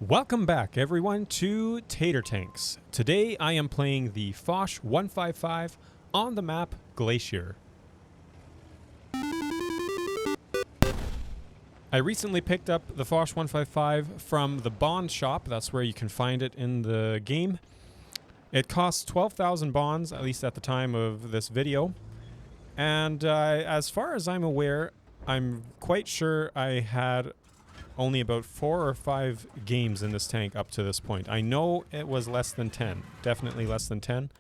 Welcome back, everyone, to Tater Tanks. Today I am playing the Foch 155 on the map Glacier. I recently picked up the Foch 155 from the Bond shop. That's where you can find it in the game. It costs 12,000 bonds, at least at the time of this video. And as far as I'm aware, I'm quite sure I had only about 4 or 5 games in this tank up to this point. I know it was less than 10, definitely less than 10.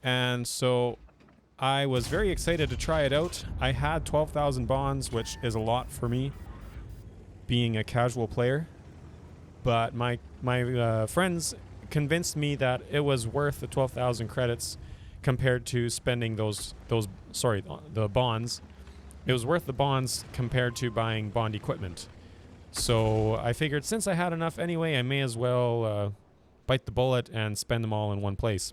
And so I was very excited to try it out. I had 12,000 bonds, which is a lot for me, being a casual player. But my friends convinced me that it was worth the 12,000 credits compared to spending the bonds. It was worth the bonds compared to buying bond equipment. So I figured since I had enough anyway, I may as well bite the bullet and spend them all in one place.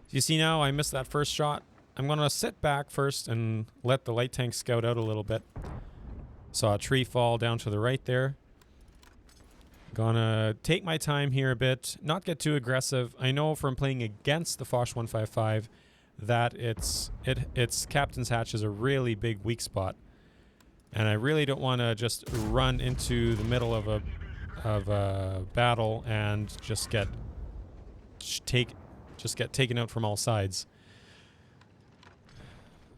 You see now I missed that first shot. I'm going to sit back first and let the light tank scout out a little bit. Saw a tree fall down to the right there. Gonna take my time here a bit, not get too aggressive. I know from playing against the Foch 155 that its captain's hatch is a really big weak spot. And I really don't want to just run into the middle of a battle and just get taken out from all sides.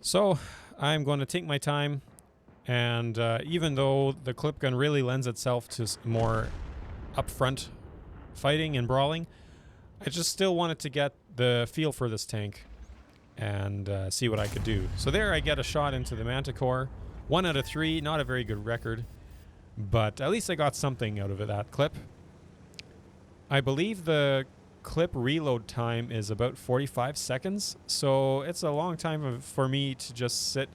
So I'm going to take my time, and even though the clip gun really lends itself to more upfront fighting and brawling, I just still wanted to get the feel for this tank and see what I could do. So there I get a shot into the Manticore. 1 out of 3, not a very good record, but at least I got something out of that clip. I believe the clip reload time is about 45 seconds, so it's a long time for me to just sit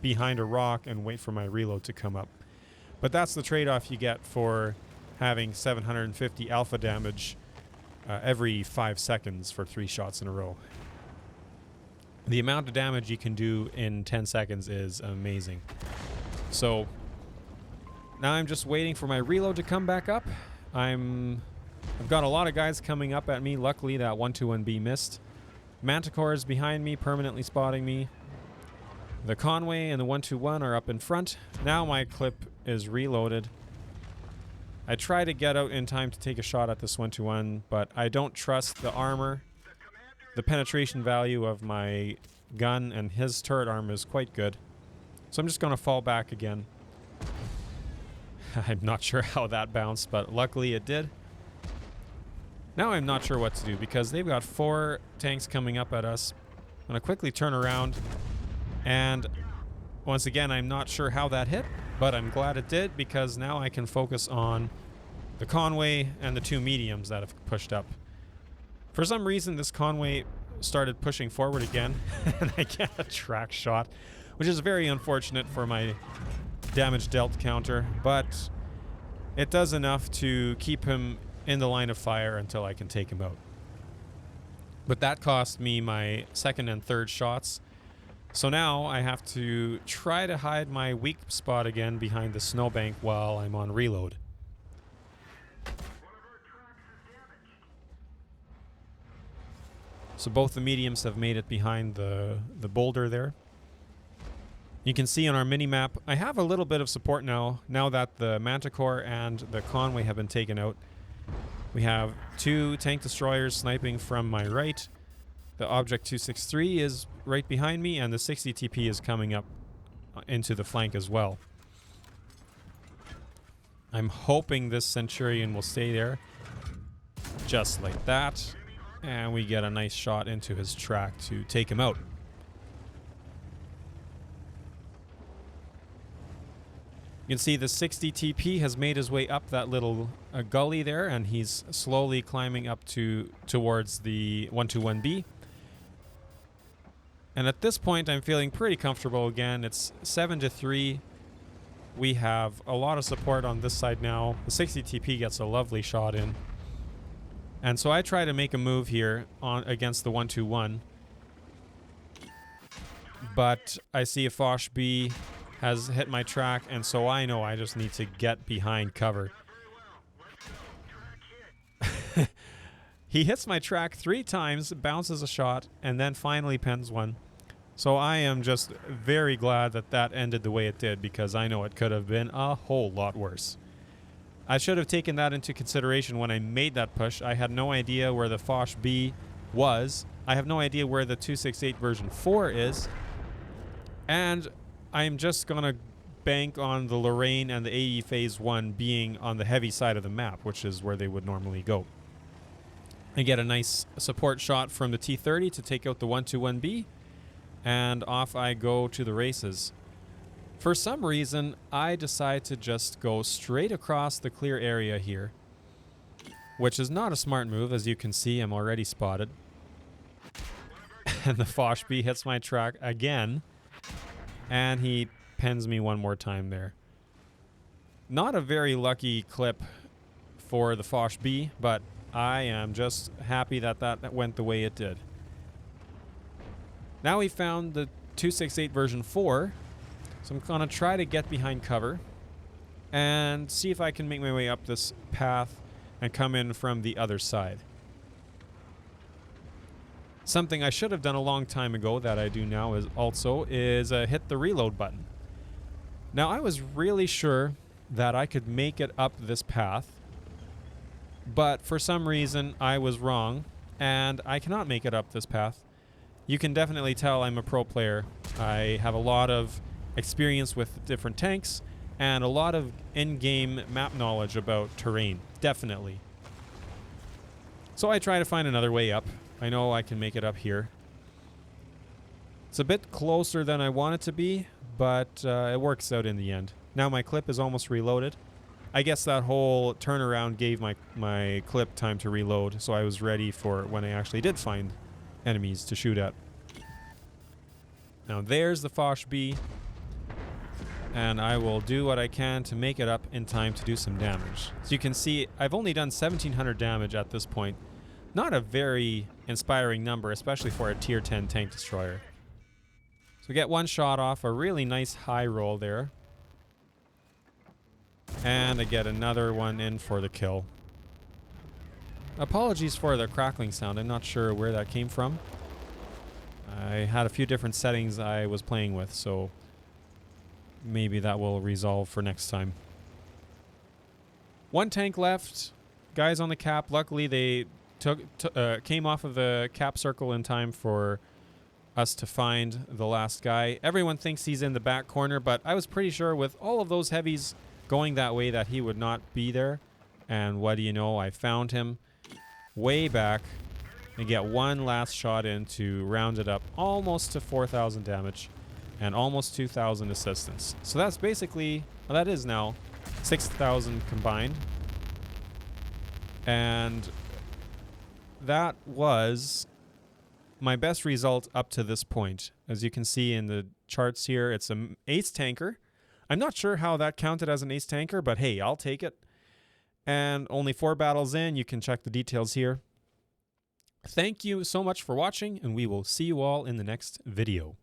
behind a rock and wait for my reload to come up. But that's the trade-off you get for having 750 alpha damage every 5 seconds for 3 shots in a row. The amount of damage you can do in 10 seconds is amazing. So now I'm just waiting for my reload to come back up. I've got a lot of guys coming up at me. Luckily that 121B missed. Manticore is behind me, permanently spotting me. The Conway and the 121 are up in front. Now my clip is reloaded. I try to get out in time to take a shot at this 121, but I don't trust the armor. The penetration value of my gun and his turret armor is quite good. So I'm just going to fall back again. I'm not sure how that bounced, but luckily it did. Now I'm not sure what to do because they've got 4 tanks coming up at us. I'm going to quickly turn around, and once again I'm not sure how that hit, but I'm glad it did because now I can focus on the Conway and the 2 mediums that have pushed up. For some reason, this Conway started pushing forward again, and I get a track shot, which is very unfortunate for my damage dealt counter, but it does enough to keep him in the line of fire until I can take him out. But that cost me my 2nd and 3rd shots, so now I have to try to hide my weak spot again behind the snowbank while I'm on reload. So both the mediums have made it behind the boulder there. You can see on our mini-map, I have a little bit of support now that the Manticore and the Conway have been taken out. We have 2 tank destroyers sniping from my right. The Object 263 is right behind me, and the 60 TP is coming up into the flank as well. I'm hoping this Centurion will stay there, just like that. And we get a nice shot into his track to take him out. You can see the 60 TP has made his way up that little gully there, and he's slowly climbing up towards the 121B. And at this point, I'm feeling pretty comfortable again. It's 7-3. We have a lot of support on this side now. The 60 TP gets a lovely shot in. And so I try to make a move here against the 121. But I see a Foch B has hit my track, and so I know I just need to get behind cover. He hits my track 3 times, bounces a shot, and then finally pens one. So I am just very glad that that ended the way it did, because I know it could have been a whole lot worse. I should have taken that into consideration when I made that push. I had no idea where the Foch B was. I have no idea where the 268 version 4 is. And I'm just going to bank on the Lorraine and the AE Phase 1 being on the heavy side of the map, which is where they would normally go. I get a nice support shot from the T-30 to take out the 121B, and off I go to the races. For some reason, I decide to just go straight across the clear area here, which is not a smart move. As you can see, I'm already spotted. And the Foch B hits my track again, and he pens me one more time there. Not a very lucky clip for the Foch B, but I am just happy that that went the way it did. Now we found the 268 version 4, so I'm going to try to get behind cover and see if I can make my way up this path and come in from the other side. Something I should have done a long time ago that I do now is hit the reload button. Now I was really sure that I could make it up this path, but for some reason I was wrong, and I cannot make it up this path. You can definitely tell I'm a pro player. I have a lot of experience with different tanks and a lot of in-game map knowledge about terrain, definitely. So I try to find another way up. I know I can make it up here. It's a bit closer than I want it to be, but it works out in the end. Now my clip is almost reloaded. I guess that whole turnaround gave my clip time to reload, so I was ready for when I actually did find enemies to shoot at. Now there's the Foch B, and I will do what I can to make it up in time to do some damage. As you can see, I've only done 1700 damage at this point. Not a very inspiring number, especially for a tier 10 tank destroyer. So get one shot off, a really nice high roll there. And I get another one in for the kill. Apologies for the crackling sound. I'm not sure where that came from. I had a few different settings I was playing with, so maybe that will resolve for next time. One tank left. Guys on the cap. Luckily, they came off of the cap circle in time for us to find the last guy. Everyone thinks he's in the back corner, but I was pretty sure with all of those heavies going that way that he would not be there. And what do you know? I found him way back and get one last shot in to round it up almost to 4,000 damage and almost 2,000 assistance. So that's basically, well, that is now 6,000 combined. And that was my best result up to this point. As you can see in the charts here, it's an ace tanker. I'm not sure how that counted as an ace tanker, but hey, I'll take it. And only 4 battles in. You can check the details here. Thank you so much for watching, and we will see you all in the next video.